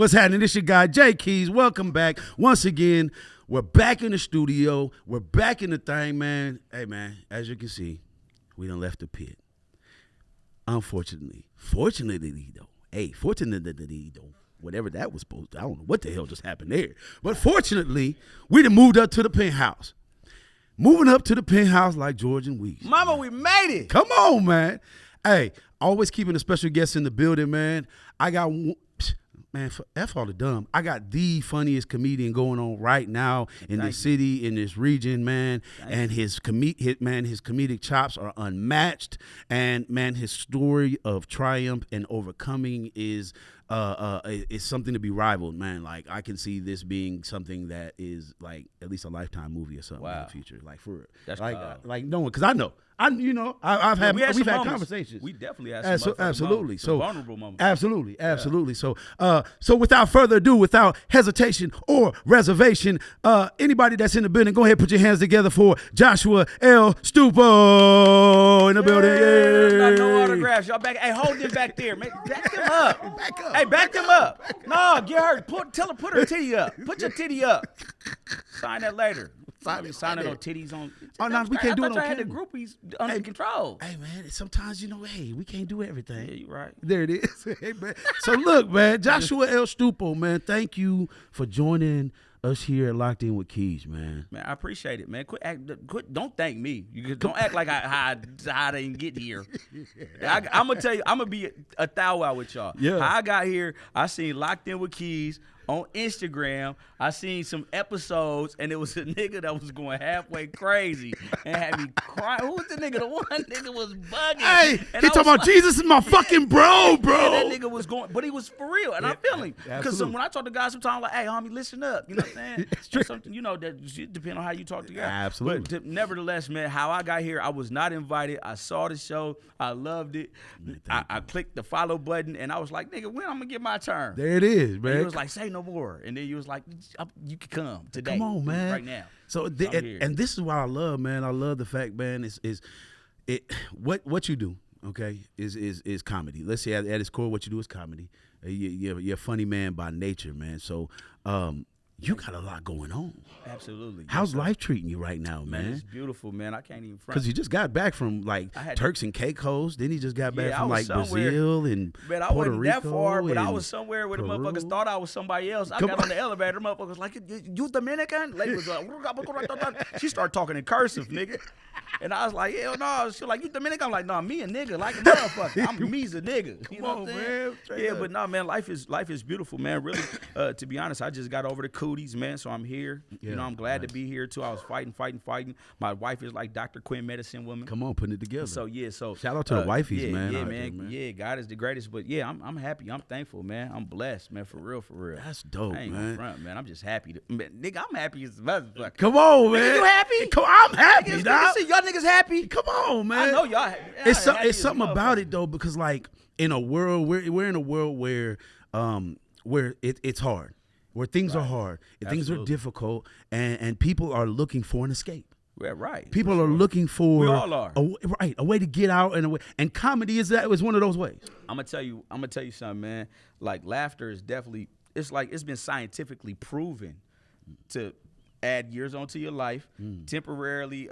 What's happening? This your guy, Jay Keys. Welcome back. Once again, we're back in the studio. We're back in the thing, man. Hey, man, as you can see, we done left the pit. Fortunately though, whatever that was supposed to, I don't know what the hell just happened there. But fortunately, we done moved up to the penthouse. Moving up to the penthouse like George and Weeks. Mama, we made it. Come on, man. Hey, always keeping a special guest in the building, man. I got, man, for F all the dumb, I got the funniest comedian going on right now in this city, in this region, man. And his comedic chops are unmatched. And, man, his story of triumph and overcoming is something to be rivaled, man. Like, I can see this being something that is like at least a Lifetime movie or something in the future. Like, for real. That's like no one, because I know. We've had conversations. We definitely had some absolutely. Some vulnerable moments. Absolutely. So without further ado, without hesitation or reservation, anybody that's in the building, go ahead and put your hands together for Joshua L. Stupo in the building. Not no autographs. Y'all back. Hey, hold them back there, man. Back them up. Back up. Hey, back them up. No, get her. Tell her put her titty up. Put your titty up. Sign that later. Signing on titties on. Oh no, we can't do it on camera. I had the groupies under control. Hey man, sometimes we can't do everything. Yeah, you right. There it is. Hey man. So look, man, Joshua L. Stupo, man, thank you for joining us here at Locked In with Keys, man. Man, I appreciate it, man. Quit. Don't thank me. Don't act like I didn't get here. I'm gonna tell you. I'm gonna be a thou with y'all. Yeah. How I got here, I seen Locked In with Keys on Instagram. I seen some episodes, and it was a nigga that was going halfway crazy and had me crying. Who was the nigga? The one nigga was bugging. Hey, and he talking about Jesus is my fucking bro. And that nigga was going, but he was for real, and I feel him. Because when I talk to guys, sometimes I'm like, hey, homie, listen up. You know what I'm saying? Something, that depends on how you talk to guys. Absolutely. But nevertheless, man, how I got here, I was not invited. I saw the show. I loved it. I clicked the follow button, and I was like, nigga, when I'm going to get my turn? There it is, man. And he was like, say no more. And then he was like, you can come today. Come on, man. Right now. So and this is what I love, man. I love the fact, man, what you do, okay, is comedy. Let's say at its core, what you do is comedy. You're a funny man by nature, man. So you got a lot going on. Absolutely. How's life treating you right now, man? It's beautiful, man. I can't even front. Because you just got back from Turks and Caicos. Then he just got back from Brazil and I Puerto wasn't Rico. That far, but I was somewhere where the motherfuckers thought I was somebody else. I got on the elevator. The motherfuckers like, you Dominican? Lady was like, she started talking in cursive, nigga. And I was like, hell no. She like, you Dominican? I'm like, no, me a nigga, like a motherfucker. I'm me's a nigga. You know what I'm saying? Yeah, but no, man, life is beautiful, man. Really, to be honest, I just got over the cooties, man. So I'm here. Yeah, I'm glad to be here too. I was fighting. My wife is like Dr. Quinn, medicine woman. Come on, putting it together. So shout out to the wifeys, man. Yeah, man. Yeah, God is the greatest. But yeah, I'm happy. I'm thankful, man. I'm blessed, man. For real. That's dope, I ain't man. gonna front, man. I'm just happy. Nigga, I'm happy as a motherfucker. Come on, man. Nigga, you happy? I'm happy, dog. Y'all niggas happy? Come on, man. I know y'all. It's something about it though, because like in a world we're in a world where it's hard, where things are hard, and things are difficult, and people are looking for an escape. Yeah, right. People are looking for we all are. a way to get out, and comedy is one of those ways. I'm gonna tell you something, man. Like laughter is definitely it's been scientifically proven to add years onto your life, temporarily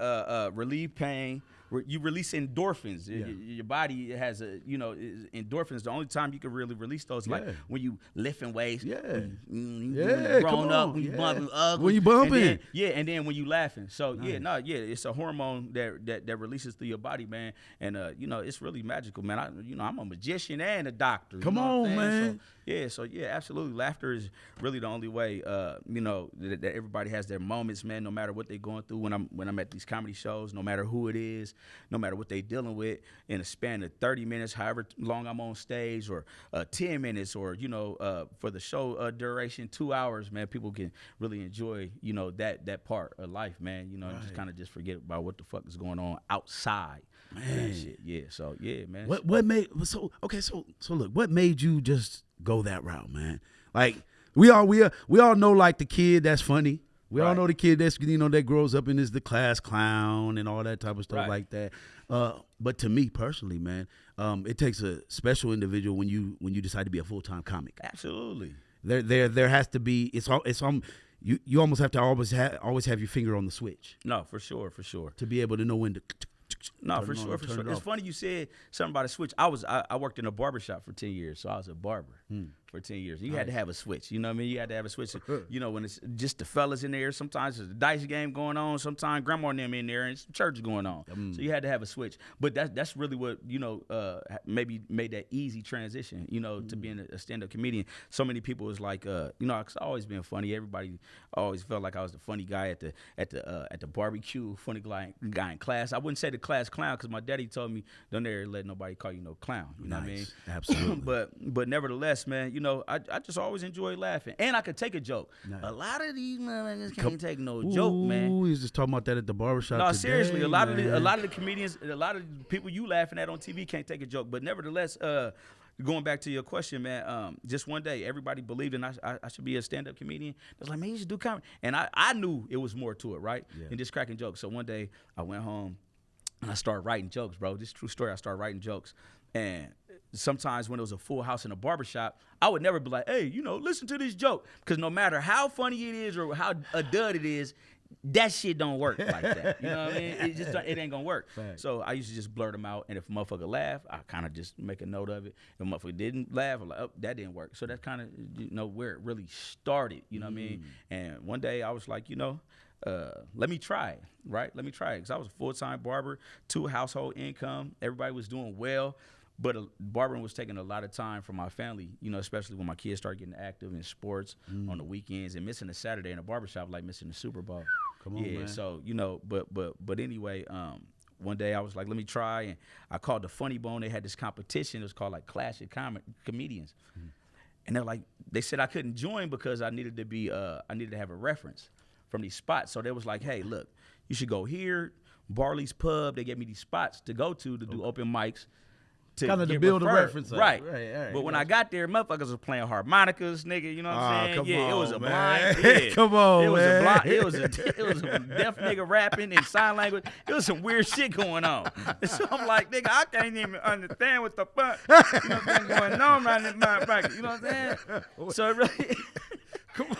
relieve pain. You release endorphins. Yeah. Your body has endorphins. The only time you can really release those like when you lifting weights. Yeah. When you grown up, when you bumping ugly. When you bumping. And then when you laughing. So nice. It's a hormone that releases through your body, man. And it's really magical, man. I'm a magician and a doctor. Come on, man. So absolutely. Laughter is really the only way, that everybody has their moments, man, no matter what they're going through. When I'm at these comedy shows, no matter who it is, no matter what they're dealing with, in a span of 30 minutes, however long I'm on stage, or 10 minutes, or, for the show duration, 2 hours, man, people can really enjoy, that part of life, man, and just kind of just forget about what the fuck is going on outside. Man. That shit. Yeah, so, yeah, man. What made, so look, what made you just go that route, man? Like, we all know, like, the kid that's funny. We all know the kid that's that grows up and is the class clown and all that type of stuff like that. But to me personally, man, it takes a special individual when you decide to be a full-time comic. Absolutely. There has to be. It's you almost have to always have your finger on the switch. No, for sure. To be able to know when to. No, for sure. It's funny you said something about a switch. I worked in a barbershop for 10 years, so I was a barber for 10 years. You had to have a switch. You know what I mean? You had to have a switch. You know, when it's just the fellas in there, sometimes there's a dice game going on, sometimes grandma and them in there, and some church going on. So you had to have a switch. But that's really what, maybe made that easy transition, to being a stand-up comedian. So many people was like, I've always been funny. Everybody always felt like I was the funny guy at the barbecue, funny guy in class. I wouldn't say the class clown because my daddy told me don't ever let nobody call you no clown. You know what I mean? Absolutely. but nevertheless, man, I just always enjoy laughing, and I could take a joke. Nice. A lot of these motherfuckers can't take no joke, man. He was just talking about that at the barbershop. No, today, seriously, a lot of the comedians, a lot of the people you laughing at on TV can't take a joke. But nevertheless, going back to your question, man, just one day everybody believed in I should be a stand-up comedian. It was like, man, you should do comedy, and I knew it was more to it, right? Yeah. Than just cracking jokes. So one day I went home and I started writing jokes, bro. This is a true story. I started writing jokes, and sometimes when it was a full house in a barbershop, I would never be like, hey, listen to this joke. Because no matter how funny it is or how a dud it is, that shit don't work like that. You know what I mean? It ain't gonna work. Fact. So I used to just blurt them out. And if a motherfucker laughed, I kind of just make a note of it. If a motherfucker didn't laugh, I'm like, oh, that didn't work. So that's kind of, where it really started. You know what I mean? And one day I was like, let me try it, right? Let me try it. Because I was a full-time barber, 2 household income. Everybody was doing well. But barbering was taking a lot of time from my family, especially when my kids started getting active in sports on the weekends, and missing a Saturday in a barbershop like missing the Super Bowl. Come on, man. So, but anyway, one day I was like, let me try, and I called the Funny Bone. They had this competition. It was called like Classic Comedians. And they said I couldn't join because I needed to have a reference from these spots. So they was like, hey, look, you should go here, Barley's Pub. They gave me these spots to go to do open mics. Kind of to build a reference. Right. But when I got there, motherfuckers was playing harmonicas, nigga. You know what I'm saying? It was a blind. Yeah. Come on, it was man. A blind. It was a deaf nigga rapping in sign language. It was some weird shit going on. So I'm like, nigga, I can't even understand what the fuck going on right in my bracket. You know what I'm saying? So it really.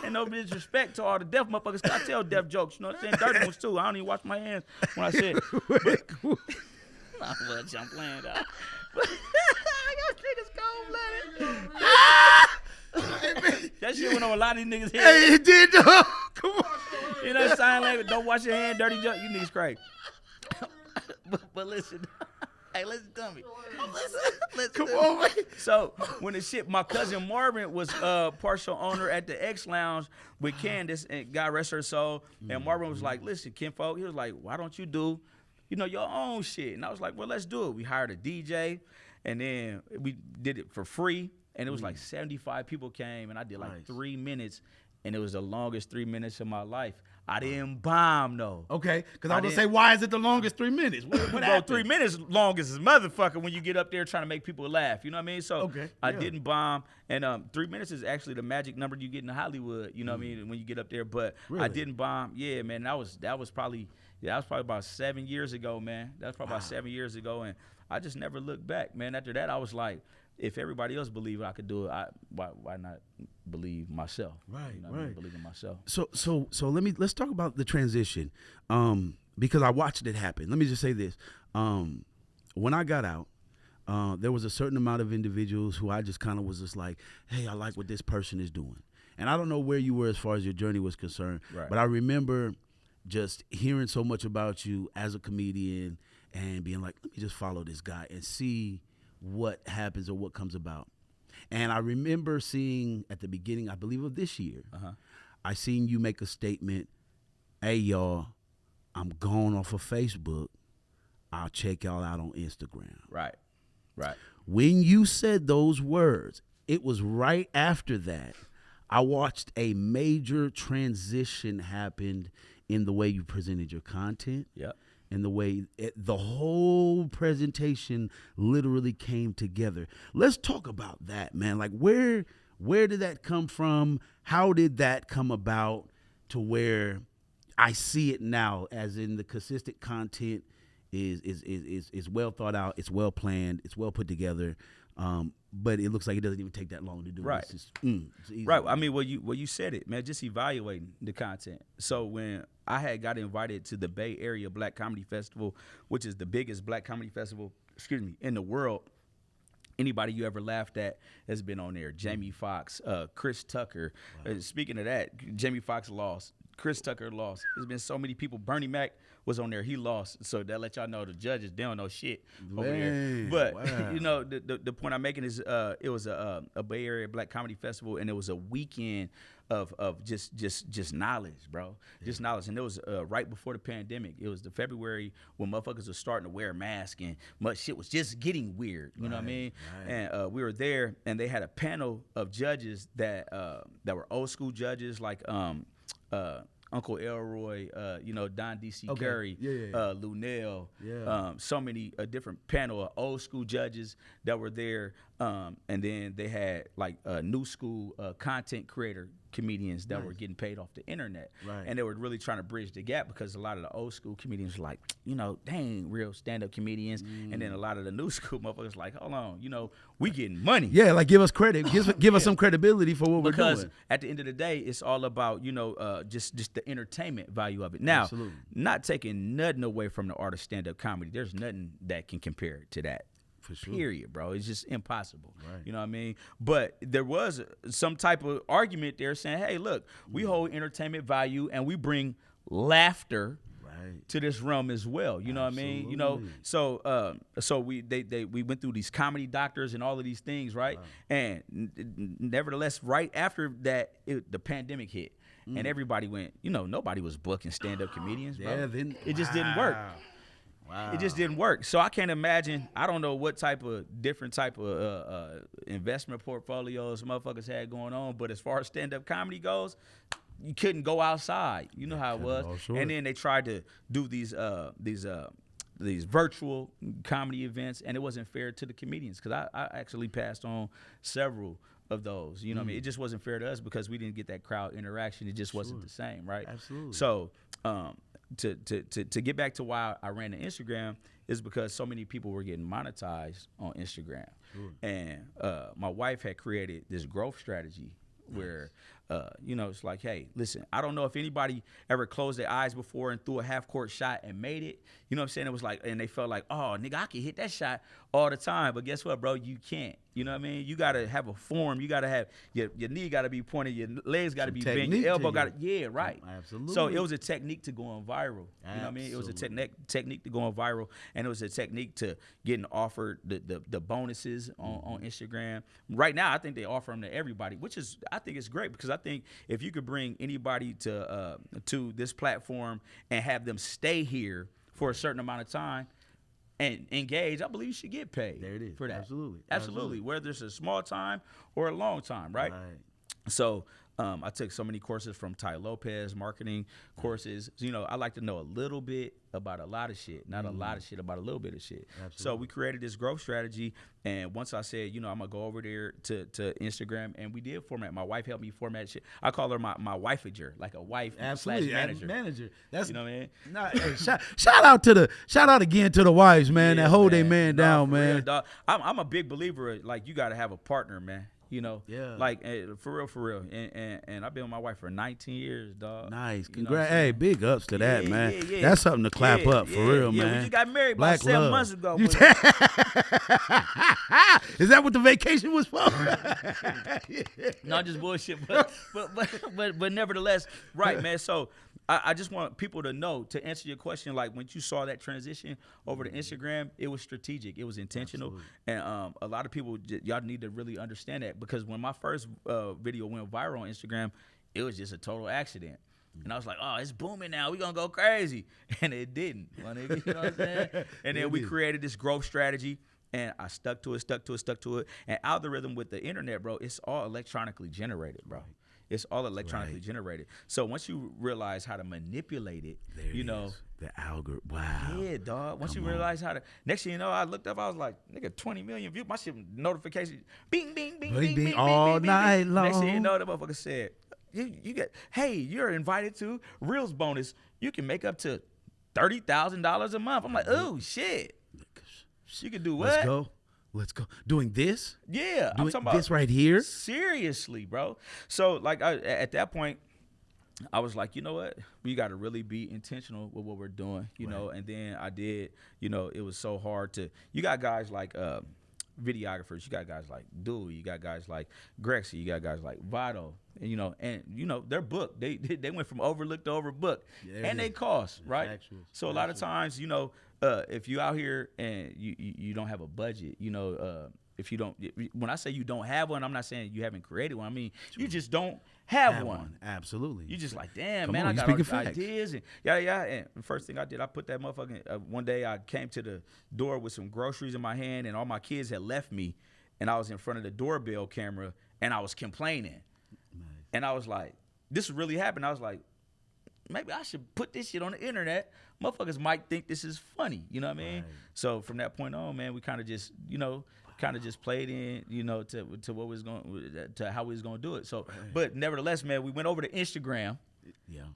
And no disrespect to all the deaf motherfuckers. I tell deaf jokes. You know what I'm saying? Dirty ones too. I don't even wash my hands when I say it. Not much. I'm playing though. I got niggas cold-blooded. That shit went on a lot of these niggas' heads. Hey, it did, though. Come on. Sign language, don't wash your hand, dirty junk. You niggas crazy. but listen. Hey, listen to me. Listen Come on, man. So, when the shit, my cousin Marvin was partial owner at the X Lounge with Candace, and God rest her soul. And Marvin was like, listen, kinfolk, he was like, why don't you do your own shit? And I was like, well, let's do it. We hired a DJ, and then we did it for free. And it was like 75 people came, and I did like 3 minutes, and it was the longest 3 minutes of my life. I didn't bomb, though. Okay, because I was going to say, why is it the longest 3 minutes? What happened? 3 minutes long as motherfucker when you get up there trying to make people laugh. You know what I mean? So I didn't bomb. And 3 minutes is actually the magic number you get in Hollywood, you know what I mean, when you get up there. But I didn't bomb. Yeah, man, that was probably about 7 years ago, man. That was probably about 7 years ago, and I just never looked back, man. After that, I was like, if everybody else believed I could do it, why not believe myself? Right, right. Believe in myself. So let's talk about the transition, because I watched it happen. Let me just say this: when I got out, there was a certain amount of individuals who I just kind of was just like, hey, I like what this person is doing, and I don't know where you were as far as your journey was concerned, but I remember just hearing so much about you as a comedian and being like, let me just follow this guy and see what happens or what comes about. And I remember seeing at the beginning, I believe of this year, I seen you make a statement, hey, y'all, I'm going off of Facebook. I'll check y'all out on Instagram. Right. When you said those words, it was right after that I watched a major transition happen in the way you presented your content. Yep. And the way the whole presentation literally came together. Let's talk about that, man. Like, where did that come from? How did that come about to where I see it now, as in the consistent content is well thought out, it's well planned, it's well put together. but it looks like it doesn't even take that long to do. Right. It's just, it's easy. Right. I mean, well, you said it, man. Just evaluating the content. So when I got invited to the Bay Area Black Comedy Festival, which is the biggest black comedy festival, in the world. Anybody you ever laughed at has been on there. Jamie Foxx, Chris Tucker. Wow. Speaking of that, Jamie Foxx lost. Chris Tucker lost. There's been so many people. Bernie Mac was on there. He lost. So that let y'all know the judges, they don't know shit over there. But, wow. you know, the point I'm making is it was a Bay Area Black Comedy Festival, and it was a weekend of just knowledge, bro. Yeah. Just knowledge. And it was right before the pandemic. It was the February when motherfuckers were starting to wear masks and much shit was just getting weird. You know what I mean? Right. And we were there, and they had a panel of judges that were old school judges like Uncle Elroy, Don D.C. Curry, Lunell, so many different panel of old school judges that were there. And then they had like new school content creator comedians that were getting paid off the internet. Right. And they were really trying to bridge the gap because a lot of the old school comedians were like, they ain't real stand-up comedians. And then a lot of the new school motherfuckers like, hold on, we getting money. Yeah, like give us credit. Give us some credibility for what we're doing. Because at the end of the day, it's all about, just the entertainment value of it. Now, not taking nothing away from the art of stand-up comedy. There's nothing that can compare to that. For sure. Period, bro. It's just impossible. Right. You know what I mean? But there was some type of argument there saying, hey, look, we hold entertainment value and we bring laughter to this realm as well. You know what I mean? So we went through these comedy doctors and all of these things, right? Wow. And nevertheless, right after that, the pandemic hit. And everybody went, nobody was booking stand-up comedians, bro. It just didn't work. Wow. It just didn't work. So I can't imagine. I don't know what different type of investment portfolios motherfuckers had going on. But as far as stand-up comedy goes, you couldn't go outside. You know how it was. And then they tried to do these virtual comedy events, and it wasn't fair to the comedians because I actually passed on several of those. You know what I mean? It just wasn't fair to us because we didn't get that crowd interaction. It just wasn't the same, right? Absolutely. So to get back to why I ran the Instagram is because so many people were getting monetized on Instagram. And my wife had created this growth strategy where it's like, hey, listen, I don't know if anybody ever closed their eyes before and threw a half-court shot and made it. You know what I'm saying? It was like, and they felt like, oh, nigga, I can hit that shot all the time. But guess what, bro? You can't. You know what I mean? You got to have a form. You got to have, your knee got to be pointed. Your legs got to be bent. Your elbow got to, right. Absolutely. So it was a technique to going viral. You know what I mean? It was a technique to going viral. And it was a technique to getting offered the bonuses on Instagram. Right now, I think they offer them to everybody, which is, I think it's great because I think if you could bring anybody to this platform and have them stay here for a certain amount of time and engage, I believe you should get paid. There it is. For that. Absolutely. Whether it's a small time or a long time, right? So I took so many courses from Ty Lopez, marketing courses. I like to know a little bit about a lot of shit, not a lot of shit about a little bit of shit. Absolutely. So we created this growth strategy, and once I said, I'm gonna go over there to Instagram, and we did format. My wife helped me format shit. I call her my wifeager, like a wife slash manager. That's, you know what I mean? Nah, hey, shout out again to the wives, man. That hold their man down, man. Real, dog. I'm a big believer. Like you got to have a partner, man. Like for real. And I've been with my wife for 19 years, dog. Nice. Congrats. Hey, big ups to that, man. That's something to clap up for real, man. We just got married about 7 months ago. Is that what the vacation was for? Not just bullshit, but nevertheless, right, man. So I just want people to know, to answer your question, like when you saw that transition over to Instagram, it was strategic, it was intentional. Absolutely. And a lot of people, y'all need to really understand that, because when my first video went viral on Instagram, it was just a total accident. And I was like, oh, it's booming now, we gonna go crazy. And it didn't, my nigga, you know what I'm saying? And then we created this growth strategy, and I stuck to it. And algorithm with the internet, bro, it's all electronically generated, bro. It's all electronically generated. So once you realize how to manipulate it, the algorithm. Wow. Yeah, dog. Once you realize how to, next thing you know, I looked up, I was like, nigga, 20 million views. My shit notification, bing, bing, bing, bing, bing, all night long. Next thing you know, the motherfucker said, you get, hey, you're invited to Reels bonus. You can make up to $30,000 a month. I'm like, oh shit. You can do what? Let's go. let's go. Doing this? Yeah, I'm Doing talking about this right here? seriously, bro. So like at that point, I was like, you know what? We got to really be intentional with what we're doing, you know. And then I did, you know, it was so hard to. You got guys like videographers, you got guys like Dewey, you got guys like Grexy, you got guys like Vito, and you know they're booked. They went from overlooked to overbooked, and they cost, right? So a lot of times, you know, if you out here and you don't have a budget, you know, if you don't, when I say you don't have one, I'm not saying you haven't created one. I mean, you just don't have one. Absolutely. You just like, damn, Come man, on, I you got speaking all facts. ideas and yeah. And the first thing I did, I put that motherfucking, one day I came to the door with some groceries in my hand and all my kids had left me and I was in front of the doorbell camera and I was complaining. Nice. And I was like, this really happened. I was like, maybe I should put this shit on the internet. Motherfuckers might think this is funny. You know what I mean? Right. So from that point on, man, we kind of just, you know, played in, you know, to what was going, to how we was going to do it. So, but nevertheless, man, we went over to Instagram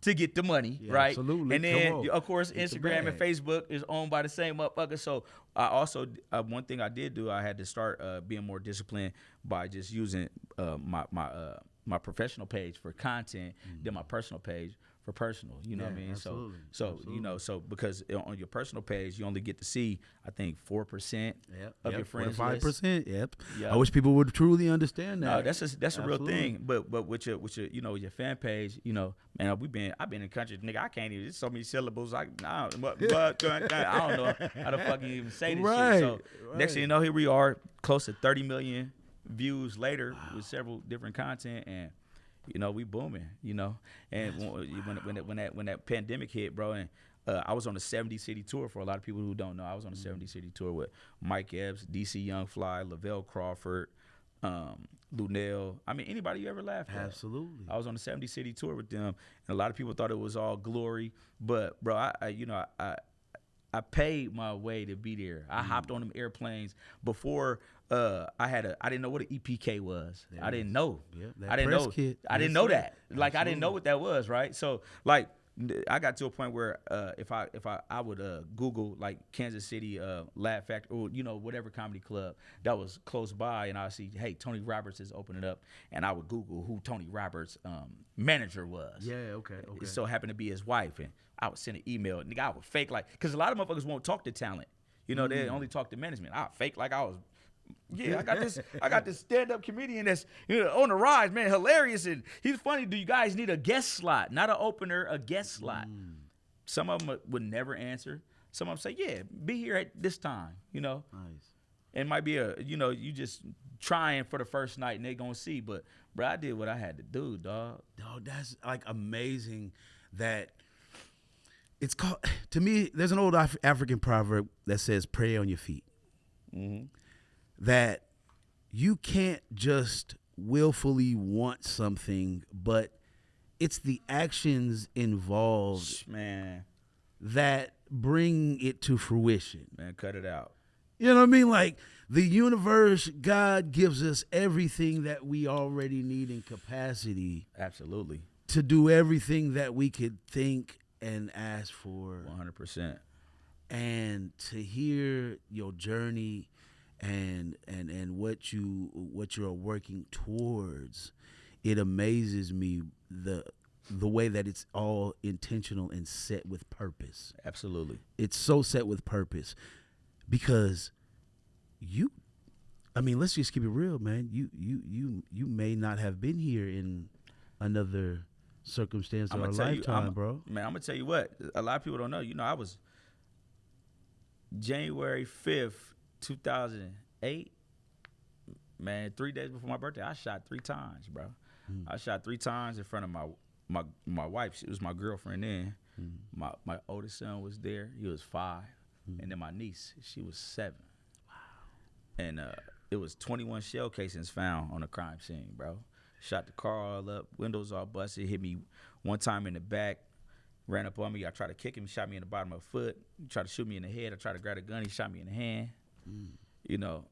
to get the money, right? Absolutely. And then, of course, Instagram and Facebook is owned by the same motherfucker. So I also, one thing I did do, I had to start being more disciplined by just using my professional page for content, then my personal page for personal, you know what I mean? Absolutely. So you know, so because on your personal page, you only get to see, I think, 4% of your friends. 5%. Yep. I wish people would truly understand that. No, that's a real thing. But with your you know, your fan page, you know, man, I've been in countries, nigga, I can't even. There's so many syllables. I don't know how to fucking even say this shit. So next thing you know, here we are, close to 30 million views later with several different content and. You know, we booming, you know. And when that pandemic hit, bro, and I was on a 70-city tour for a lot of people who don't know. I was on a 70-city tour with Mike Epps, DC Young Fly, Lavelle Crawford, Lunel. I mean, anybody you ever laughed at. Absolutely. I was on a 70-city tour with them, and a lot of people thought it was all glory. But, bro, I paid my way to be there. I hopped on them airplanes before I didn't know what an EPK was. I didn't know. I didn't know. I didn't know that. Like I didn't know what that was, right? So like I got to a point where if I would Google like Kansas City Laugh Factory or you know whatever comedy club that was close by, and I see hey Tony Roberts is opening up, and I would Google who Tony Roberts' manager was. Yeah, okay. It so happened to be his wife, and I would send an email. Nigga, I would fake like because a lot of motherfuckers won't talk to talent. You know they only talk to management. I fake like I was. Yeah, I got this stand-up comedian that's on the rise, man, hilarious, and he's funny. Do you guys need a guest slot? Not an opener, a guest slot. Some of them would never answer. Some of them say, yeah, be here at this time, you know. Nice. It might be you just trying for the first night and they gonna see. But, bro, I did what I had to do, dog. Dog, that's, like, amazing that it's called, to me, there's an old African proverb that says, pray on your feet. Mm-hmm. That you can't just willfully want something, but it's the actions involved, man, that bring it to fruition. Man, cut it out. You know what I mean? Like the universe, God gives us everything that we already need in capacity. Absolutely. To do everything that we could think and ask for. 100%. And to hear your journey and what you are working towards, it amazes me the way that it's all intentional and set with purpose. Absolutely. It's so set with purpose because let's just keep it real, man. You may not have been here in another circumstance or a lifetime, bro. Man, I'm gonna tell you what. A lot of people don't know. You know, I was January 5th. 2008, man, 3 days before my birthday, I shot 3 times, bro. I shot 3 times in front of my wife. She was my girlfriend then. My oldest son was there. He was 5. And then my niece, she was 7. Wow. And it was 21 shell casings found on the crime scene, bro. Shot the car all up, windows all busted, hit me one time in the back, ran up on me. I tried to kick him, he shot me in the bottom of the foot. He tried to shoot me in the head. I tried to grab a gun, he shot me in the hand. You know,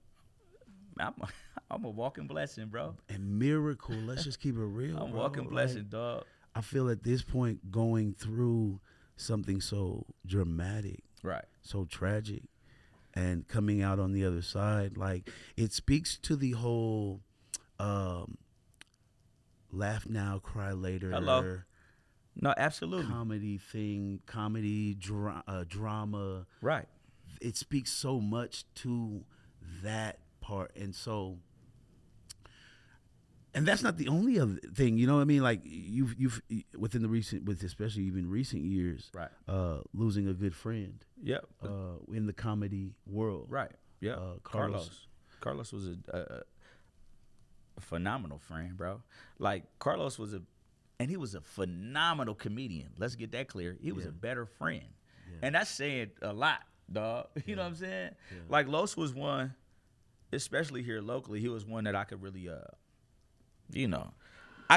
I'm a walking blessing, bro. And miracle. Let's just keep it real. I'm a walking blessing, like, dog. I feel at this point going through something so dramatic, right, so tragic, and coming out on the other side. Like, it speaks to the whole laugh now, cry later. Hello. No, absolutely. Comedy thing, drama. Right. It speaks so much to that part, and so, and that's not the only other thing. You know what I mean? Like you've within the especially even recent years, Right. Losing a good friend. Yep. In the comedy world. Right. Yeah. Carlos was a phenomenal friend, bro. Like Carlos was he was a phenomenal comedian. Let's get that clear. He was a better friend. Yeah. And that's saying a lot, dog. You know what I'm saying? Yeah. Like Los was one, especially here locally, he was one that I could really, I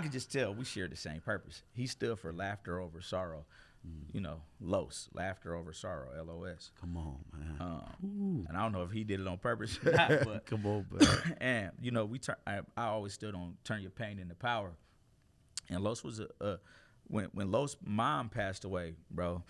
could just tell we shared the same purpose. He stood for laughter over sorrow. You know, Los, laughter over sorrow, LOS. Come on, man. And I don't know if he did it on purpose or not, but come on, man. And I always stood on turn your pain into power. And Los was when Los' mom passed away, bro.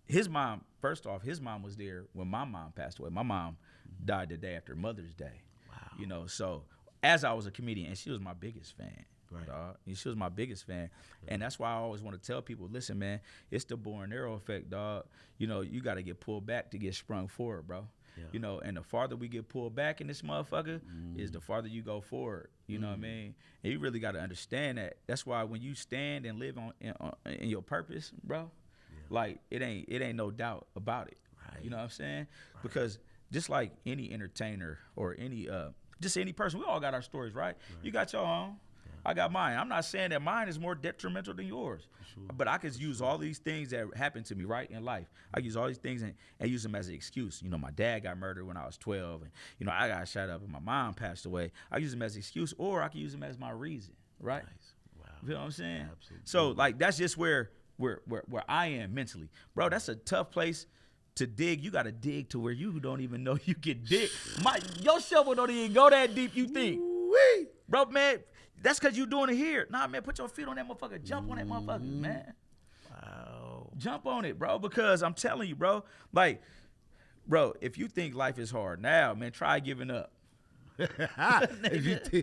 His mom was there when my mom passed away. My mom died the day after Mother's Day. Wow. You know, so as I was a comedian, and she was my biggest fan. Right. Dog. And she was my biggest fan. Right. And that's why I always want to tell people, listen, man, it's the bow and arrow effect, dog. You know, you got to get pulled back to get sprung forward, bro. Yeah. You know, and the farther we get pulled back in this motherfucker is the farther you go forward. You know what I mean? And you really got to understand that. That's why when you stand and live in your purpose, bro, like it ain't no doubt about it. Right. You know what I'm saying? Right. Because just like any entertainer or any just any person, we all got our stories, right? You got your own. I got mine. I'm not saying that mine is more detrimental than yours. Sure. But I could use all these things that happened to me, right, in life. I use all these things and use them as an excuse. You know, my dad got murdered when I was 12. And, you know, I got shot up and my mom passed away. I use them as an excuse, or I can use them as my reason, right? Nice. Wow. You know what I'm saying? Absolutely. So, like, that's just where I am mentally. Bro, that's a tough place to dig. You got to dig to where you don't even know you can dig. Your shovel don't even go that deep, you think. Wee. Bro, man. That's because you doing it here. Nah, man, put your feet on that motherfucker. Jump on that motherfucker, man. Wow. Jump on it, bro, because I'm telling you, bro, like, bro, if you think life is hard now, man, try giving up. If you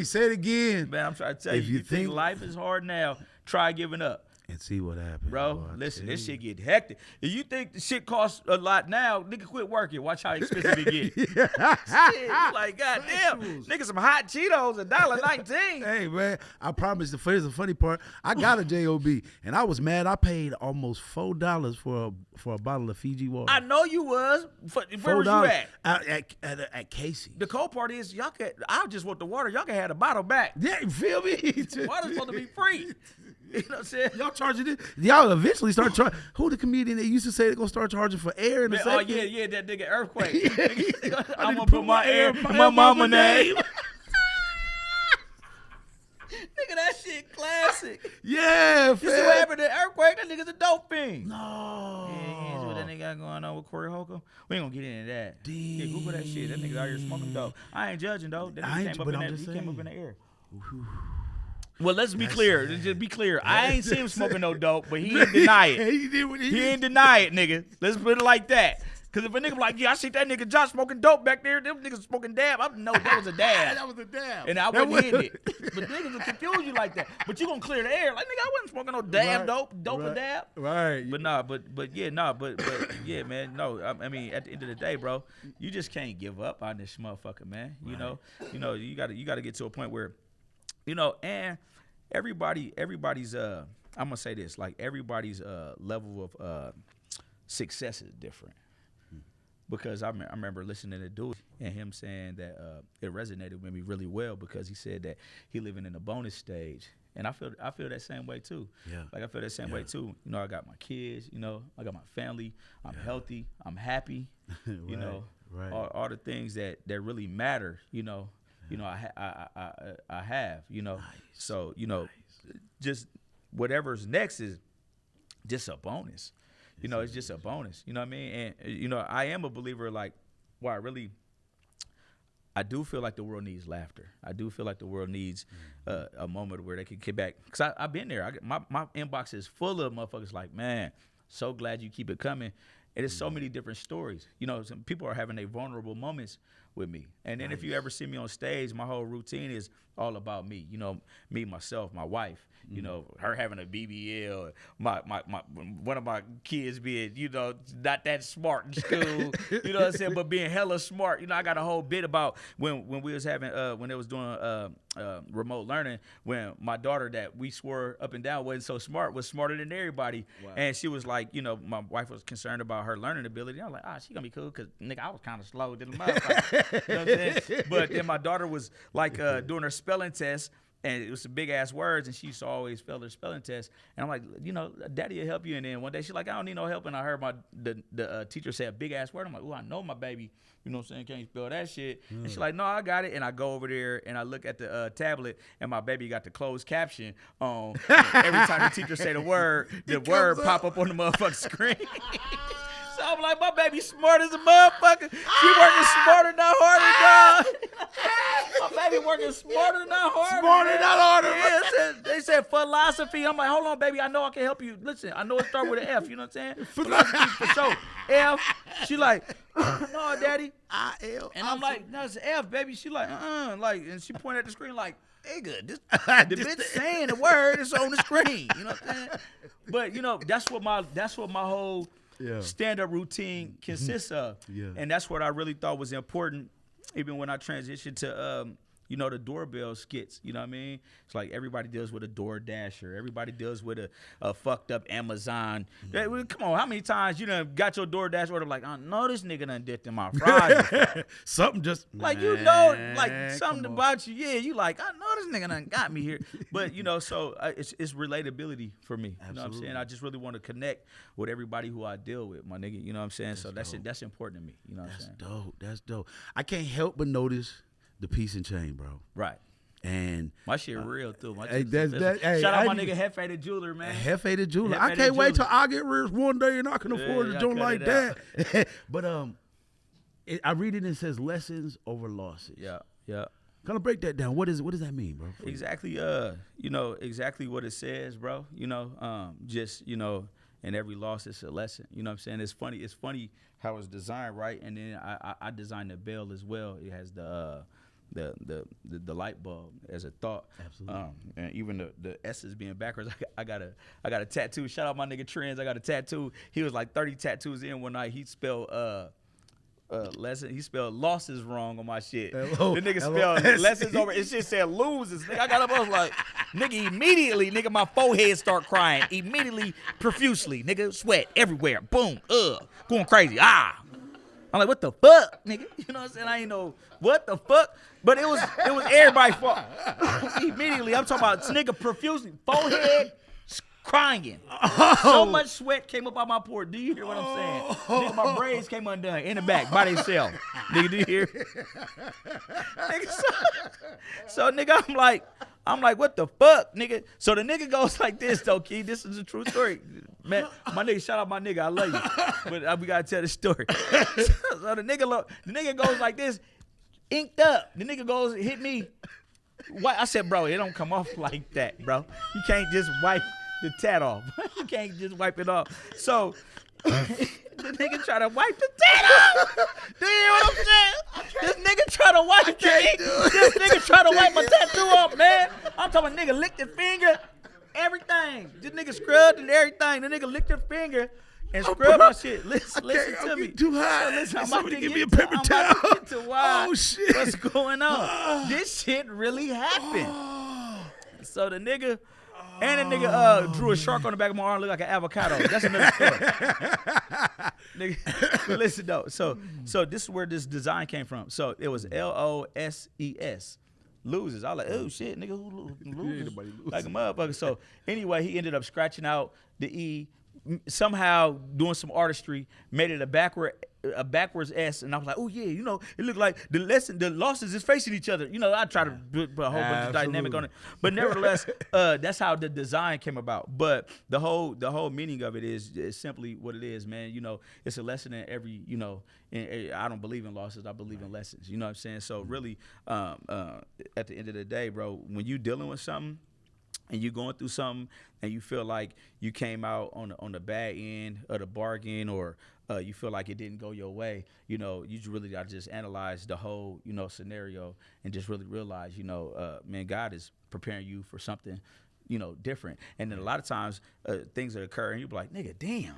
say it again. Man, I'm trying to tell you, if you think life is hard now, try giving up. And see what happens. Bro, listen, this shit get hectic. If you think the shit costs a lot now, nigga, quit working. Watch how expensive it get. Shit, you like, goddamn, nigga, some hot Cheetos, $1.19. Hey, man, I promise. Here's the funny part. I got a JOB, and I was mad. I paid almost $4 for a bottle of Fiji water. I know you was. Where was you at? At Casey. The cold part is, I just want the water. Y'all can have the bottle back. Yeah, you feel me? Water's supposed to be free. You know what I'm saying? Y'all charging it. Y'all eventually start charging. Who the comedian that used to say they're going to start charging for air in a second? Oh, yeah, that nigga Earthquake. I'm going to put my air in my mama name. Nigga, that shit classic. Yeah, You see what happened to Earthquake? That nigga's a dope fiend. No. Yeah, you see what that nigga got going on with Corey Holcomb? We ain't going to get into that. Damn. Yeah, Google that shit. That nigga's out here smoking dope. I ain't judging, though. That nigga came up in the air. Well, let's be clear. Just be clear. I ain't seen him smoking no dope, but he ain't deny it. He ain't deny it, nigga. Let's put it like that. Because if a nigga like, yeah, I see that nigga Josh smoking dope back there, them niggas smoking dab, I know that was a dab. That was a dab. And I wasn't hitting it. But niggas will confuse you like that. But you gonna clear the air. Like, nigga, I wasn't smoking no dab dope a dab. Right. But yeah, man, no. I mean, at the end of the day, bro, you just can't give up on this motherfucker, man. You know, you gotta get to a point where, you know, and everybody's I'm gonna say this, like everybody's level of success is different. Because I remember listening to Dewey and him saying that it resonated with me really well, because he said that he living in the bonus stage, and I feel that same way too. Yeah, like I feel that same way too. You know, I got my kids. You know, I got my family. I'm healthy. I'm happy. You know, all the things that really matter. You know, I have. You know, so you know, just whatever's next is just a bonus. You know, it's just a bonus. You know what I mean? And, you know, I am a believer, like, I do feel like the world needs laughter. I do feel like the world needs a moment where they can get back. Because I've been there. My inbox is full of motherfuckers like, man, so glad you keep it coming. And there's so many different stories. You know, some people are having their vulnerable moments with me. And then if you ever see me on stage, my whole routine is all about me. You know, me, myself, my wife. You know, her having a BBL, my one of my kids being, you know, not that smart in school, you know what I'm saying, but being hella smart. You know, I got a whole bit about when we was having when they was doing remote learning, when my daughter that we swore up and down wasn't so smart was smarter than everybody. Wow. And she was like, you know, my wife was concerned about her learning ability. I was like, she gonna be cool, because nigga, I was kind of slow than the motherfucker. You know what I'm saying? But then my daughter was like doing her spelling test, and it was some big ass words, and she used to always fail her spelling test. And I'm like, you know, Daddy will help you. And then one day she's like, I don't need no help. And I heard the teacher say a big ass word. I'm like, oh, I know my baby, you know what I'm saying, can't spell that shit. And she's like, no, I got it. And I go over there and I look at the tablet, and my baby got the closed caption on. Every time the teacher say the word pop up on the motherfucking screen. So I'm like, my baby smart as a motherfucker. She working smarter, not harder, dog. My baby working smarter, not harder. Smarter, not harder. Yeah, they said philosophy. I'm like, hold on, baby. I know I can help you. Listen, I know it start with an F. You know what I'm saying? Philosophy for sure. F. She like, no, Daddy. I-L. And I'm like, no, it's an F, baby. She like, like, and she pointed at the screen like, nigga, the bitch saying the word is on the screen. You know what I'm saying? But you know, that's what my whole stand-up routine consists of. And that's what I really thought was important, even when I transitioned to you know, the doorbell skits. You know what I mean? It's like everybody deals with a door dasher. Everybody deals with a fucked up Amazon. Come on, how many times you done got your DoorDash order like, I know this nigga done dipped in my fries. Something just like, you know, like something about you. Yeah, you like, I know this nigga done got me here. But you know, so it's relatability for me. You know what I'm saying? I just really want to connect with everybody who I deal with, my nigga. You know what I'm saying? That's important to me. You know what I'm saying? Dope. That's dope. I can't help but notice the piece and chain, bro. Right. And my shit real too. My hey, shout out my nigga Hefe the jeweler, man. Hefe the jeweler. I can't wait till I get rich one day and I can afford a joint like that. But I read it and it says lessons over losses. Yeah. Kind of break that down. What does that mean, bro? Exactly. You know exactly what it says, bro. You know, just, you know, and every loss is a lesson. You know what I'm saying? It's funny. It's funny how it's designed, right? And then I designed the bell as well. It has the light bulb as a thought. Absolutely. And even the S's being backwards. I got a tattoo. Shout out my nigga Trends. I got a tattoo. He was like 30 tattoos in one night. He spelled lesson. He spelled losses wrong on my shit. The nigga spelled lessons over. It shit said loses. Nigga, I got up. I was like, nigga, immediately, nigga, my forehead start crying. Immediately, profusely, nigga, sweat everywhere. Boom, going crazy. I'm like, what the fuck, nigga? You know what I'm saying? I ain't know what the fuck, but it was everybody's fault. Immediately, I'm talking about nigga profusely, forehead crying. So much sweat came up out my pore. Do you hear what I'm saying? Nigga, my braids came undone in the back by themselves. Nigga, do you hear? Nigga, so nigga, I'm like, what the fuck, nigga? So the nigga goes like this, though, Key. This is a true story. Man, my nigga, shout out my nigga. I love you. But we gotta tell the story. So the nigga goes like this, inked up. The nigga goes, hit me. I said, bro, it don't come off like that, bro. You can't just wipe the tat off. You can't just wipe it off. So the nigga try to wipe the tat off. Do you hear what I'm saying? This nigga try to wipe This nigga try to wipe my tattoo off, man. I'm talking nigga licked his finger, everything. This nigga scrubbed and everything. The nigga licked his finger and scrubbed my shit. Listen to me. Too high. Listen, Somebody give me a paper towel. I'm about to get to why. Oh shit. What's going on? This shit really happened. So the nigga. And the nigga drew a shark on the back of my arm, looked like an avocado. That's another story. Nigga, listen though. So this is where this design came from. So it was LOSES, loses. I was like, oh shit, nigga, who loses? Like a motherfucker. So anyway, he ended up scratching out the E, somehow doing some artistry, made it a backwards S, and I was like, oh yeah, you know, it looked like the losses is facing each other. You know, I try to put a whole bunch of dynamic on it, but nevertheless, that's how the design came about. But the whole meaning of it is simply what it is, man. You know, it's a lesson in every, you know. I don't believe in losses. I believe in lessons. You know what I'm saying? So really, at the end of the day, bro, when you dealing with something, and you're going through something and you feel like you came out on the bad end of the bargain, or you feel like it didn't go your way, you just really got to just analyze the whole, scenario, and just really realize, man, God is preparing you for something, different. And then a lot of times things that occur and you're like, nigga, damn,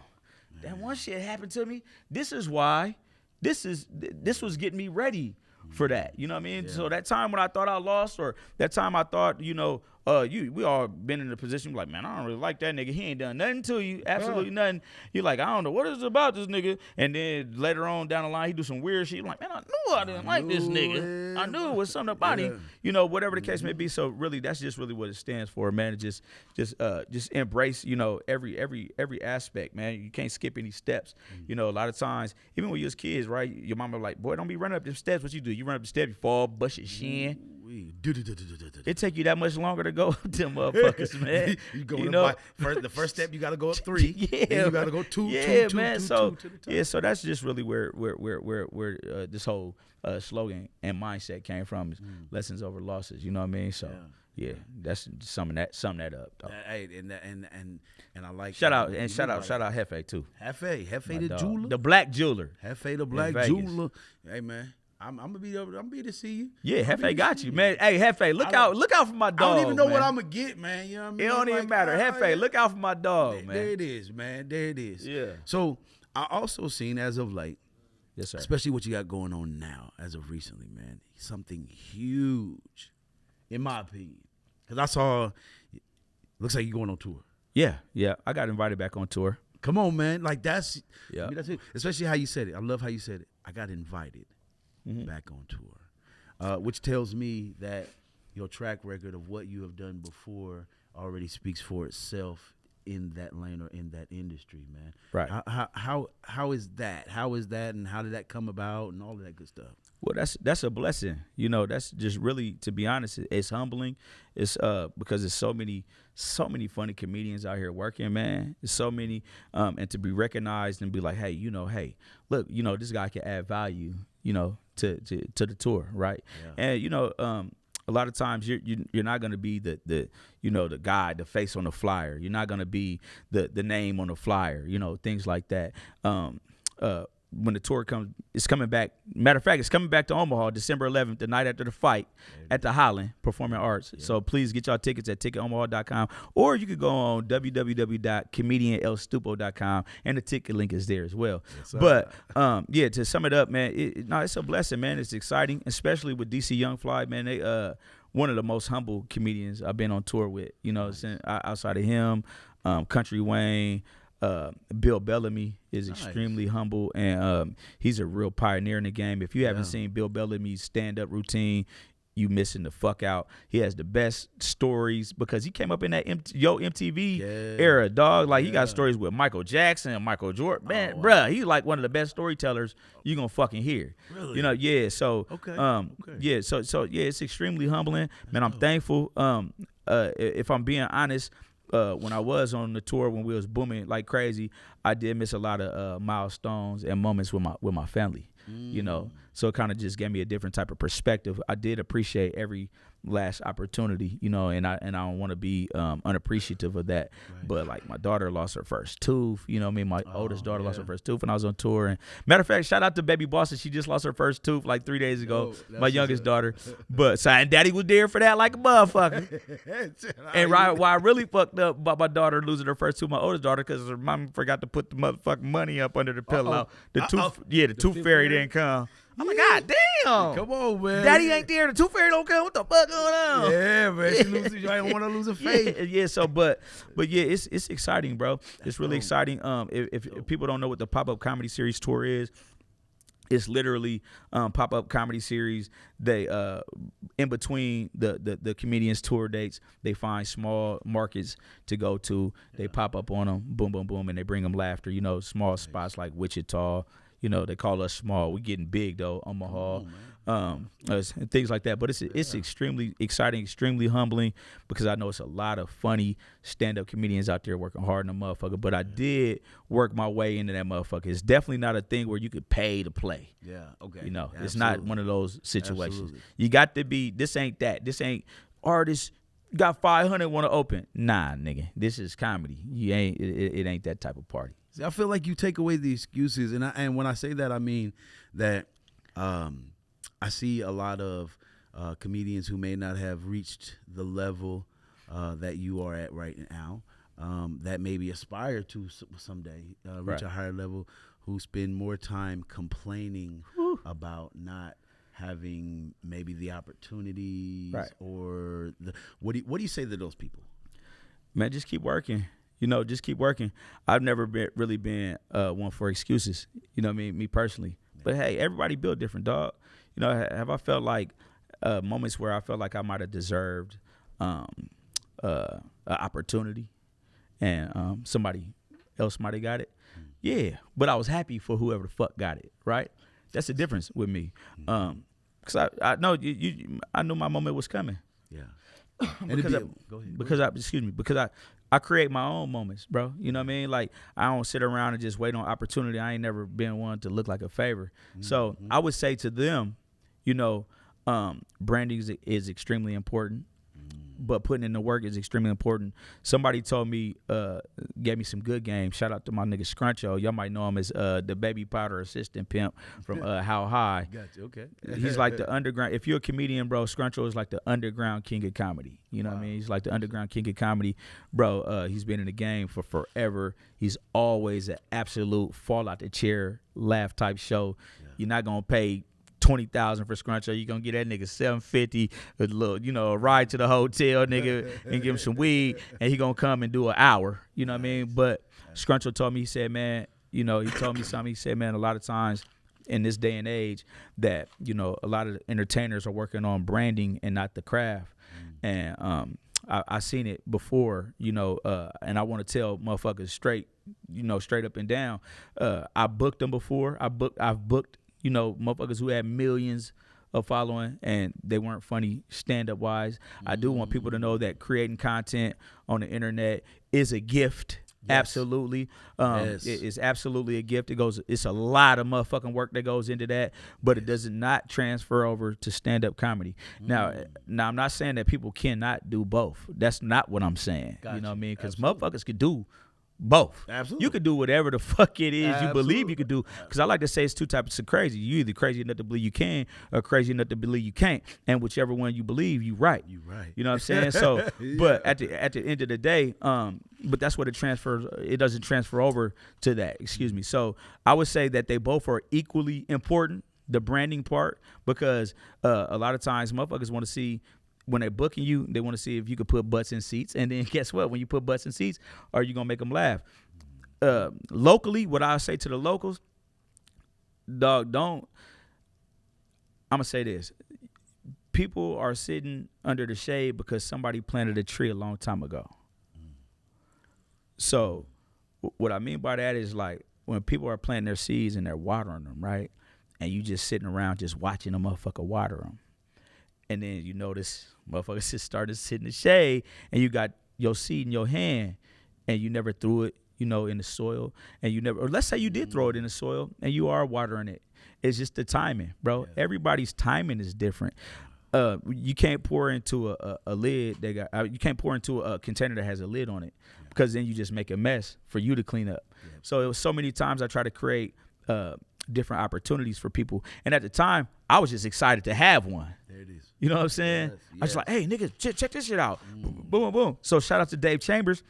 that one shit happened to me. This is why this was getting me ready for that. You know what I mean? Yeah. So that time when I thought I lost, or that time I thought, we all been in a position like, man, I don't really like that nigga. He ain't done nothing to you. Absolutely nothing. You're like, I don't know what is it about this nigga. And then later on down the line, he do some weird shit. You're like, man, I knew I didn't like this nigga. I knew it was something about him. Whatever the case may be. So really, that's just really what it stands for, man. Just embrace, every aspect, man. You can't skip any steps. A lot of times, even when you was kids, right? Your mama like, boy, don't be running up them steps. What you do? You run up the steps, you fall, bust your shin. It take you that much longer to go up them motherfuckers, man. You go the first step, you got to go up 3. Yeah, then you got to go 2, yeah, 2, man. 2, So 2 to the top. yeah, so that's just really where this whole slogan and mindset came from. Is lessons over losses. You know what I mean? So yeah, that's summing that up. Dog. Hey, and I like shout out Hefe too. Hefe the jeweler, the black jeweler. Hefe the black jeweler. Hey man. I'm gonna be to see you. Yeah, Hefe got you, man. Hey, Hefe, look out for my dog. I don't even know man. what I'm gonna get, man. You know what I mean? It don't even matter. Hefe, look out for my dog, man. There it is, man. There it is. Yeah. So I also seen as of late, yes, sir. Especially what you got going on now, as of recently, man. Something huge, in my opinion, because I saw. Looks like you're going on tour. Yeah. I got invited back on tour. Come on, man. Like that's. Yeah. I mean, that's it. Especially how you said it. I love how you said it. I got invited. Back on tour, which tells me that your track record of what you have done before already speaks for itself in that lane or in that industry, man. Right. How is that? How is that, and how did that come about, and all of that good stuff? Well, that's a blessing. That's just really, to be honest, it's humbling. It's because there's so many funny comedians out here working, man. There's so many, and to be recognized and be like, hey, look, this guy can add value, to the tour, right? Yeah. And a lot of times you're not gonna be the guy, the face on the flyer. You're not gonna be the name on the flyer, things like that. When the tour comes, it's coming back. Matter of fact, it's coming back to Omaha December 11th, the night after the fight at the Highland Performing Arts. Yeah. So please get y'all tickets at ticketomaha.com, or you could go on www.comedianlstupo.com, and the ticket link is there as well. Yes, but to sum it up, man, it's a blessing, man. It's exciting, especially with DC Young Fly, man. They one of the most humble comedians I've been on tour with. Nice. Outside of him, Country Wayne. Bill Bellamy is extremely humble, and he's a real pioneer in the game. If you haven't seen Bill Bellamy's stand-up routine, you missing the fuck out. He has the best stories because he came up in that MTV era, dog. Like he got stories with Michael Jackson and Michael Jordan. Man, bruh, he's like one of the best storytellers you gonna fucking hear. Really? So it's extremely humbling. Man, I'm thankful. If I'm being honest, when I was on the tour, when we was booming like crazy, I did miss a lot of milestones and moments with my family. So it kind of just gave me a different type of perspective. I did appreciate every last opportunity, and I don't want to be unappreciative of that. Right. But like my daughter lost her first tooth, my oldest daughter lost her first tooth when I was on tour. And matter of fact, shout out to Baby Boston. She just lost her first tooth like 3 days ago. My youngest daughter. But and Daddy was there for that like a motherfucker. And while I really fucked up about my daughter losing her first tooth, my oldest daughter, because her mom forgot to put the motherfucking money up under the pillow. The tooth fairy didn't come. I'm like, God damn. Come on, man. Daddy ain't there. The tooth fairy don't come. What the fuck going on? Yeah, man. She loses. You don't want to lose a face. Yeah. So, but yeah, it's exciting, bro. It's really exciting. If people don't know what the pop-up comedy series tour is, it's literally pop-up comedy series. They in between the comedians' tour dates, they find small markets to go to. They pop up on them, boom, boom, boom, and they bring them laughter. Small spots like Wichita. They call us small. We getting big though, Omaha, and things like that. But it's extremely exciting, extremely humbling, because I know it's a lot of funny stand-up comedians out there working hard in the motherfucker. But I did work my way into that motherfucker. It's definitely not a thing where you could pay to play. Yeah, okay. It's not one of those situations. Absolutely. You got to be. This ain't that. This ain't artists Got 500 want to open. Nah, nigga, this is comedy. You ain't. It ain't that type of party. See, I feel like you take away the excuses, and when I say that, I mean that I see a lot of comedians who may not have reached the level that you are at right now, that maybe aspire to someday reach a higher level, who spend more time complaining about not having maybe the opportunities or the what do you say to those people? Man, just keep working. Just keep working. I've never really been one for excuses. You know what I mean? Me personally. But hey, everybody built different, dog. Have I felt like moments where I felt like I might have deserved an opportunity and somebody else might have got it? Yeah, but I was happy for whoever the fuck got it, right? That's the difference with me. Because I know I knew my moment was coming. Yeah. Because I create my own moments, bro. You know what I mean? Like, I don't sit around and just wait on opportunity. I ain't never been one to look like a favor. So I would say to them, branding is extremely important, but putting in the work is extremely important. Somebody told me, gave me some good game. Shout out to my nigga Scruncho. Y'all might know him as the baby powder assistant pimp from How High. Gotcha. Okay. He's like the underground. If you're a comedian, bro, Scruncho is like the underground king of comedy. You know what I mean? He's like the underground king of comedy. Bro, he's been in the game for forever. He's always an absolute fall out the chair, laugh type show. Yeah. You're not going to pay $20,000 for Scruncho. You gonna get that nigga $750, a little, a ride to the hotel, nigga, and give him some weed, and he gonna come and do an hour. You know what I mean? But Scruncho told me, he said, man, he told me something. He said, man, a lot of times in this day and age that, a lot of entertainers are working on branding and not the craft. And I seen it before, and I want to tell motherfuckers straight up and down. I booked them before. I've booked motherfuckers who had millions of following and they weren't funny stand-up wise. I do want people to know that creating content on the internet is a gift. Yes. Absolutely. Yes. It is absolutely a gift. It's a lot of motherfucking work that goes into that, but it does not transfer over to stand-up comedy. Now I'm not saying that people cannot do both. That's not what I'm saying. Gotcha. You know what I mean? Because motherfuckers could do both. Absolutely. You could do whatever the fuck it is you believe you could do. Because I like to say it's two types of crazy. You either crazy enough to believe you can or crazy enough to believe you can't. And whichever one you believe, you right. You right. You know what I'm saying? So, yeah. But at the end of the day, but that's what it transfers. It doesn't transfer over to that. Excuse me. So I would say that they both are equally important. The branding part, because a lot of times motherfuckers want to see. When they're booking you, they want to see if you could put butts in seats. And then guess what? When you put butts in seats, are you going to make them laugh? Locally, what I say to the locals, dog, I'm going to say this. People are sitting under the shade because somebody planted a tree a long time ago. So what I mean by that is like when people are planting their seeds and they're watering them, right? And you just sitting around just watching a motherfucker water them. And then you notice motherfuckers just started to sit in the shade and you got your seed in your hand and you never threw it, in the soil. And you never, or let's say you did throw it in the soil and you are watering it. It's just the timing, bro. Yeah. Everybody's timing is different. You can't pour into a lid you can't pour into a container that has a lid on it because then you just make a mess for you to clean up. Yeah. So it was so many times I try to create different opportunities for people. And at the time, I was just excited to have one. There it is. You know what I'm saying? Yes. I was like, hey, nigga, check this shit out. Boom, boom, boom. So shout out to Dave Chambers.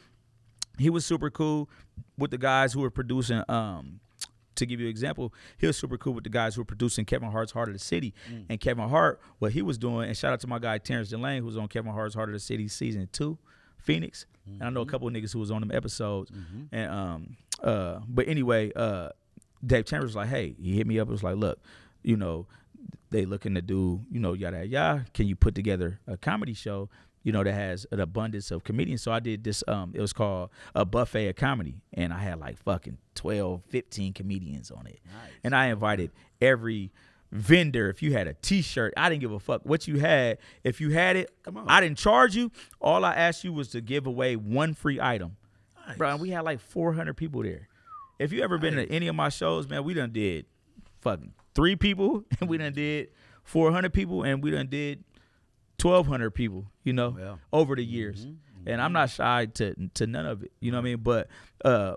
He was super cool with the guys who were producing, to give you an example, he was super cool with the guys who were producing Kevin Hart's Heart of the City. And Kevin Hart, what he was doing, and shout out to my guy Terrence Delane, who was on Kevin Hart's Heart of the City season 2, Phoenix. And I know a couple of niggas who was on them episodes. And but anyway, Dave Chambers was like, hey, he hit me up. It was like, look, they looking to do, yada, yada. Can you put together a comedy show, that has an abundance of comedians? So I did this, it was called a buffet of comedy. And I had like fucking 12, 15 comedians on it. Nice. And I invited every vendor. If you had a t-shirt, I didn't give a fuck what you had. If you had it, come on. I didn't charge you. All I asked you was to give away one free item. Nice. Bro, and we had like 400 people there. If you ever been to any of my shows, man, we done did fucking 3 people, and we done did 400 people, and we done did 1,200 people, you know, Yeah. over the years. And I'm not shy to none of it, you know what I mean? But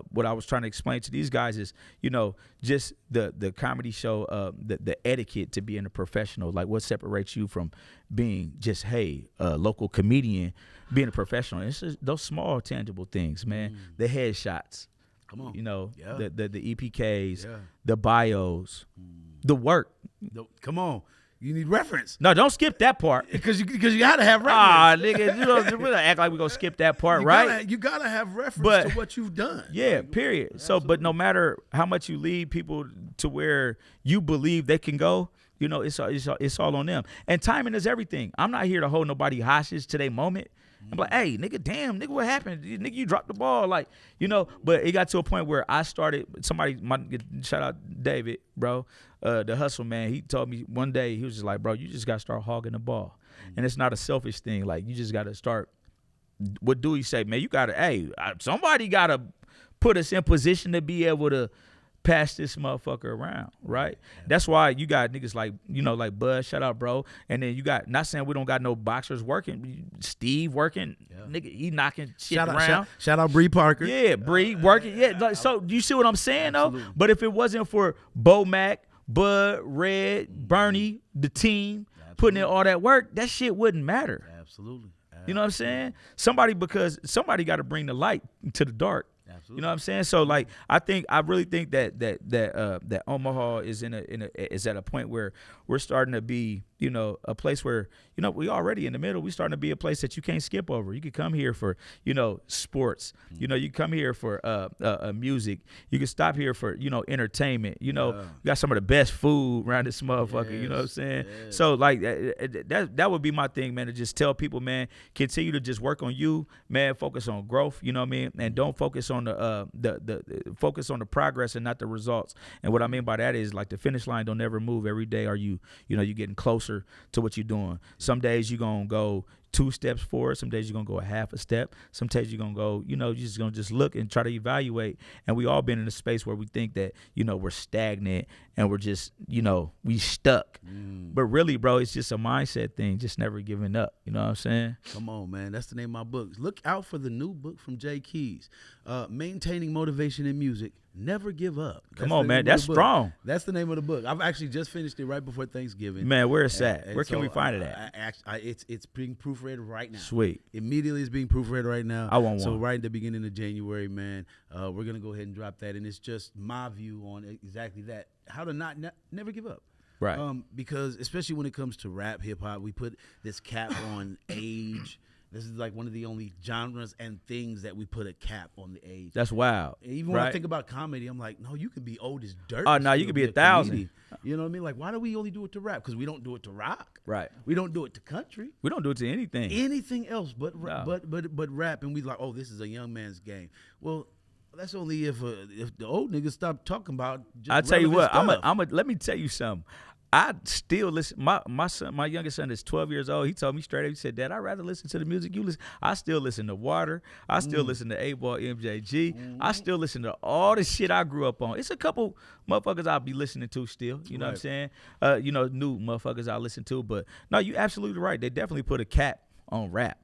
what I was trying to explain to these guys is, you know, just the comedy show, the etiquette to being a professional, like what separates you from being just, hey, a local comedian, being a professional. It's just those small, tangible things, man. The headshots, Come on. you know, Yeah. the EPKs, Yeah. the bios, the work. Come on. You need reference. No, don't skip that part. Because you gotta have reference. Ah, nigga, you don't really act like we're going to skip that part, right? You gotta have reference But- to what you've done. Yeah, period. So, but no matter how much you lead people to where you believe they can go, you know, it's all on them. And timing is everything. I'm not here to hold nobody hostage to their moment. I'm like, hey, nigga, damn, nigga, what happened? Nigga, you dropped the ball. Like, you know, but it got to a point where I started, shout out David, bro, the hustle man. He told me one day, he was just like, bro, you just got to start hogging the ball. And it's not a selfish thing. Like, you just got to start. What do you say, man? You got to, hey, somebody got to put us in position to be able to pass this motherfucker around, right? That's why you got niggas like, you know, like Bud, shout out, bro. And then you got, not saying we don't got no boxers working, Steve working, nigga, he knocking shit around. Shout out Bree Parker. Yeah, Bree working. Yeah, like, so do you see what I'm saying, though? But if it wasn't for Bo Mac, Bud, Red, Bernie, the team, putting in all that work, that shit wouldn't matter. Absolutely. You know what I'm saying? Somebody got to bring the light to the dark. Absolutely. You know what I'm saying? So like, I really think that Omaha is is at a point where we're starting to be, you know, a place where, you know, we already in the middle. We starting to be a place that you can't skip over. You could come here for, you know, sports. You know, you come here for music. You can stop here for, you know, entertainment. You know, you got some of the best food around this motherfucker. You know what I'm saying? Yes. So like that would be my thing, man. To just tell people, man, continue to just work on you, man. Focus on growth. You know what I mean? And don't focus on the focus on the progress and not the results. And what I mean by that is like the finish line don't ever move. Every day are you getting closer to what you're doing. Some days you're gonna go 2 steps forward. Some days you're gonna go a half a step. Some days you're gonna go, you know, you're just gonna just look and try to evaluate. And we all been in a space where we think that, you know, we're stagnant and we're just, you know, we stuck. But really, bro, it's just a mindset thing, just never giving up. You know what I'm saying? Come on, man. That's the name of my book. Look out for the new book from Jay Keys. Maintaining Motivation in Music. Never give up. Come on, man. That's strong. That's the name of the book. I've actually just finished it right before Thanksgiving. Man, where it's at? Where can we find it at? It's being proofread right now. Sweet. Immediately it's being proofread right now. I want one. So right at the beginning of January, man, we're going to go ahead and drop that. And it's just my view on exactly that. How to never give up. Right. Because especially when it comes to rap, hip hop, we put this cap on age. This is like one of the only genres and things that we put a cap on the age. That's wild. Even when I think about comedy, I'm like, no, you could be old as dirt. Oh, no, you could be 1,000. Comedian. You know what I mean? Like, why do we only do it to rap? Because we don't do it to rock. Right. We don't do it to country. We don't do it to anything. Anything else but rap. And we like, oh, this is a young man's game. Well, that's only if the old niggas stop talking about. I tell you what, stuff. let me tell you something. I still listen. My son, my youngest son is 12 years old. He told me straight up. He said, "Dad, I'd rather listen to the music you listen." I still listen to Water. I still listen to 8-Ball MJG. I still listen to all the shit I grew up on. It's a couple motherfuckers I'll be listening to still. You know what I'm saying? You know, new motherfuckers I listen to. But no, you absolutely right. They definitely put a cap on rap.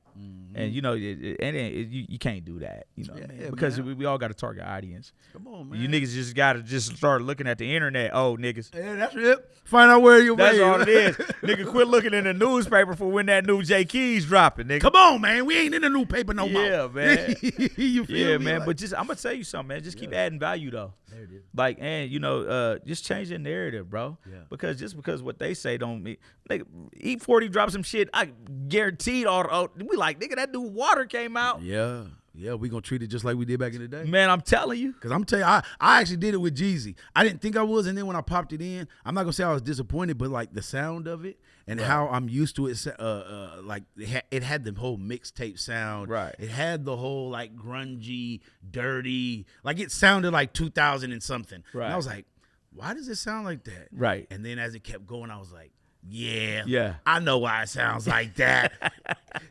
And you know, you can't do that, you know, because we all got a target audience. Come on, man. You niggas just gotta just start looking at the internet. Oh, niggas. Yeah, that's it. Find out where you're. That's all it is. Nigga, quit looking in the newspaper for when that new J Keys dropping, nigga. Come on, man. We ain't in the newspaper no more. Yeah, man. You feel me? Man. Like, but just I'm gonna tell you something, man. Just keep adding value though. There it is. Like, and you know, just change the narrative, bro. Yeah. Because what they say don't mean. Nigga, E40 dropped some shit. I guaranteed we like, nigga, that new Water came out. Yeah, we gonna treat it just like we did back in the day. Man, I'm telling you. Cause I'm telling you, I actually did it with Jeezy. I didn't think I was, and then when I popped it in, I'm not gonna say I was disappointed, but like the sound of it and how I'm used to it, like it had the whole mixtape sound. Right. It had the whole like grungy, dirty, like it sounded like 2000 and something. Right. And I was like, why does it sound like that? Right. And then as it kept going, I was like, yeah, Yeah. I know why it sounds like that.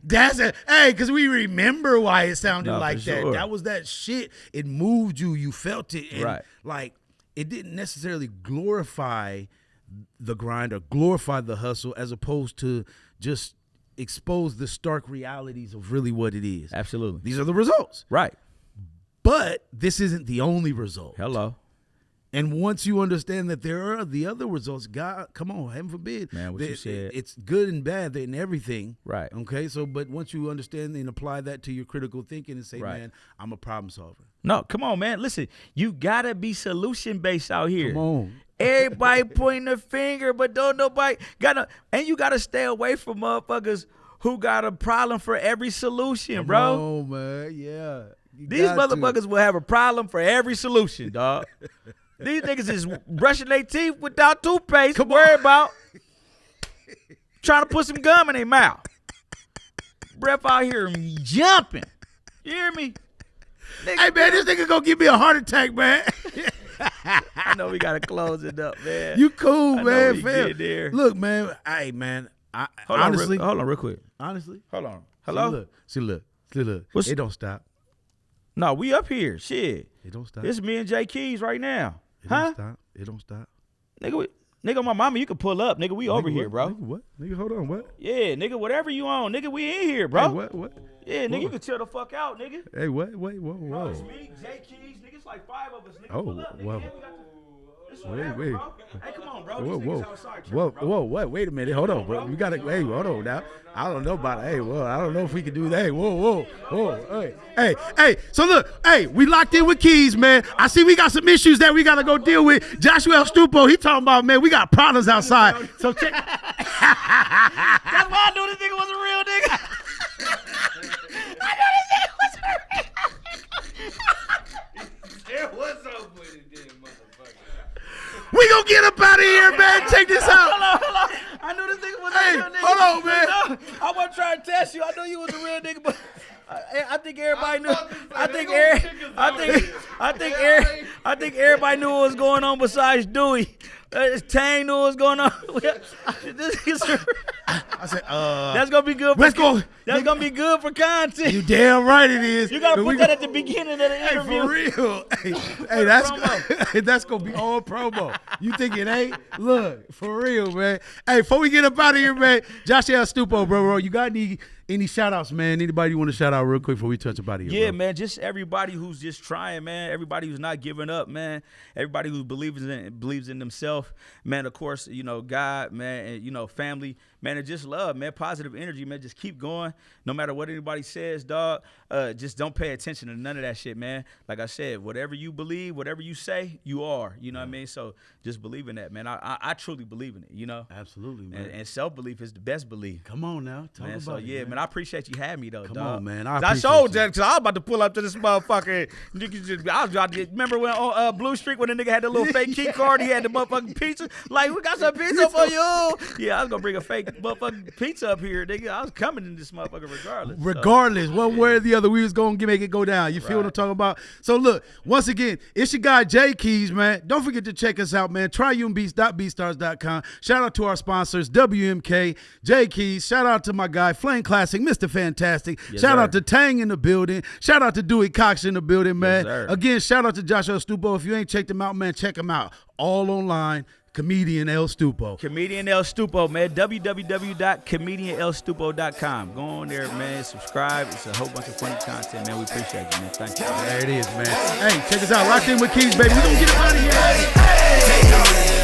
Because we remember why it sounded like that. Sure. That was that shit. It moved you. You felt it. And Right. like, it didn't necessarily glorify the grind or glorify the hustle as opposed to just expose the stark realities of really what it is. Absolutely. These are the results. Right. But this isn't the only result. Hello. And once you understand that there are the other results, God, come on, heaven forbid. Man, what you said. It's good and bad and everything. Right. Okay, so but once you understand and apply that to your critical thinking and say, Right. man, I'm a problem solver. No, come on, man. Listen, you got to be solution-based out here. Come on. Everybody pointing the finger, but don't nobody and you gotta stay away from motherfuckers who got a problem for every solution, bro. Oh man, yeah. These motherfuckers will have a problem for every solution, dog. These niggas is brushing their teeth without toothpaste. Worry about trying to put some gum in their mouth. Breath out here jumping. You hear me? Hey man, this nigga gonna give me a heart attack, man. I know we gotta close it up, man. You cool, I know man. we Fam. get there. Look, man. Hey, man. Hold honestly, on real quick. honestly, Hold on. Hello? See, look. What's- It don't stop. No, we up here. Shit. It don't stop. It's me and Jay Keys right now. It Huh? don't stop. It don't stop. Nigga, my mama, you can pull up. Nigga, we over Nigga, here, what? bro. Nigga, what? Nigga, hold on. What? Yeah, nigga, whatever you on. Nigga, we in here, bro. Hey, what? Yeah, nigga, Whoa. you can chill the fuck out, nigga. Hey, what? Wait, Bro, whoa. it's me, Jay Keys, nigga. It's like 5 of us, nigga. Oh, Pull up, nigga. whoa. Yeah, we got it's whatever, Wait. bro. Hey, come on, bro. Whoa, These niggas outside tripping, whoa, bro. whoa, wait a minute, hold on, bro. We gotta, hey, hold on now. I don't know about it. Hey, well, I don't know if we can do that. Hey, whoa, hey. So look, hey, we locked in with Keys, man. I see we got some issues that we gotta go deal with. Joshua L. Stupo, he talking about, man, we got problems outside. So check. That's why I knew this nigga was a real nigga. I knew this nigga was a real There was up with it, then, motherfucker. We gonna get up out of here, man. Check this out. Hold on. I knew this nigga was Hey, a real nigga. hold on, man. No, I wasn't trying to test you. I knew you was a real nigga, but I think everybody knew. I think everybody knew what was going on besides Dewey. Tang knew what was going on. I said, That's gonna be good. let's go. That's gonna be good for content. You damn right it is. You gotta But put we that go- at the beginning of the Hey, interview. for real. Hey, that's gonna be all promo. You think it ain't? Look, for real, man. Hey, before we get up out of here, man, Josh L. Stupo, bro, you got any shout outs, man? Anybody you want to shout out real quick before we touch about it? Yeah, bro? man, just everybody who's just trying, man. Everybody who's not giving up, man. Everybody who believes in themselves, man. Of course, you know, God, man, and you know, family, man, and just love, man. Positive energy, man. Just keep going, no matter what anybody says, dog. Just don't pay attention to none of that shit, man. Like I said, whatever you believe, whatever you say, you are. You know what I mean? So just believe in that, man. I truly believe in it. You know, Absolutely, man. and self belief is the best belief. Come on now, talk Man, about so it. yeah, man, I appreciate you having me though. Come dog. on, man. I appreciate showed you. that because I was about to pull up to this motherfucker. Remember when on Blue Street when the nigga had the little fake key card? He had the motherfucking pizza. Like, we got some pizza for you. Yeah, I was gonna bring a fake motherfucking pizza up here, nigga. I was coming in this motherfucker regardless. Regardless, one way or the other, we was gonna make it go down. You feel what I'm talking about? So look, once again, it's your guy Jay Keys, man. Don't forget to check us out, man. Triunebeats.beatstars.com. Shout out to our sponsors, WMK, Jay Keys. Shout out to my guy, Flame Classic, Mr. Fantastic. Yes, shout sir. out to Tang in the building. Shout out to Dewey Cox in the building, man. sir. Again, shout out to Joshua Stupo. If you ain't checked him out, man, check him out. All online. Comedian L. Stupo. Comedian L. Stupo, man. www.comedianlstupo.com. Go on there, man. Subscribe. It's a whole bunch of funny content, man. We appreciate you, man. Thank you. There it is, man. Hey, check us out. Locked in with Keys, baby. We gonna get up out of here.